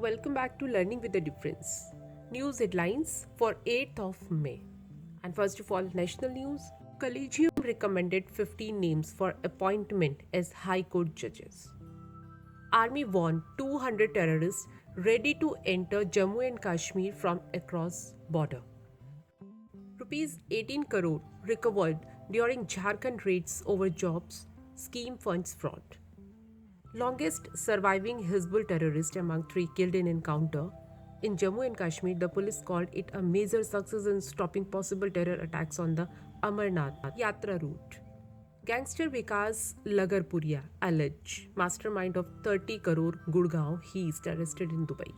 Welcome back to Learning with a Difference. News headlines for 8th of May. And first of all, national news. Collegium recommended 15 names for appointment as High Court judges. Army warned 200 terrorists ready to enter Jammu and Kashmir from across border. Rupees 18 crore recovered during Jharkhand raids over jobs, scheme funds fraud. Longest surviving Hizbul terrorist among three killed in encounter. In Jammu and Kashmir, the police called it a major success in stopping possible terror attacks on the Amarnath Yatra route. Gangster Vikas Lagarpuria, alleged mastermind of 30 crore Gurgaon heist, arrested in Dubai.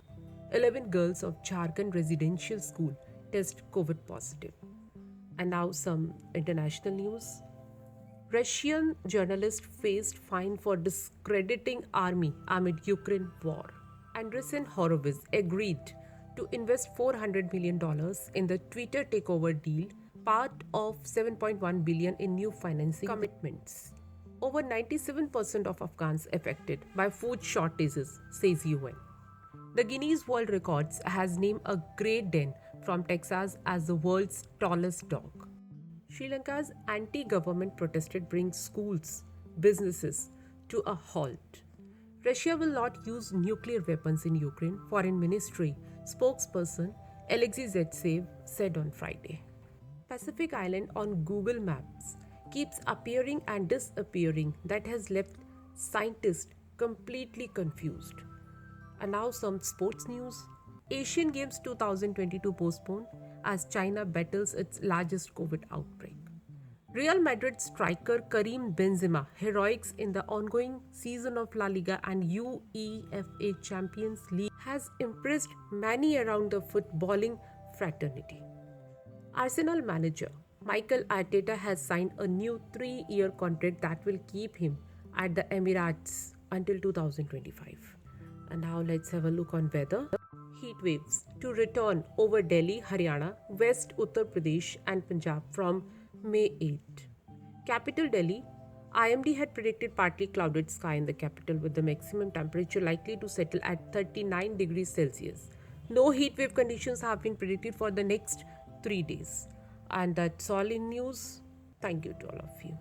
11 girls of Jharkhand residential school test COVID positive. And now some international news. Russian journalist faced fine for discrediting army amid Ukraine war. Andreessen Horowitz agreed to invest $400 million in the Twitter takeover deal, part of $7.1 billion in new financing commitments. Over 97% of Afghans affected by food shortages, says UN. The Guinness World Records has named a Great Dane from Texas as the world's tallest dog. Sri Lanka's anti-government protest brings schools, businesses to a halt. Russia will not use nuclear weapons in Ukraine, Foreign Ministry spokesperson Alexei Zaitsev said on Friday. Pacific Island on Google Maps keeps appearing and disappearing. That has left scientists completely confused. And now some sports news. Asian Games 2022 postponed as China battles its largest COVID outbreak. Real Madrid striker Karim Benzema heroics in the ongoing season of La Liga and UEFA Champions League has impressed many around the footballing fraternity. Arsenal manager Mikel Arteta has signed a new 3-year contract that will keep him at the Emirates until 2025. And now let's have a look on weather. Heat waves to return over Delhi, Haryana, West Uttar Pradesh and Punjab from May 8. Capital Delhi, IMD had predicted partly clouded sky in the capital with the maximum temperature likely to settle at 39 degrees Celsius. No heat wave conditions have been predicted for the next 3 days. And that's all in news. Thank you to all of you.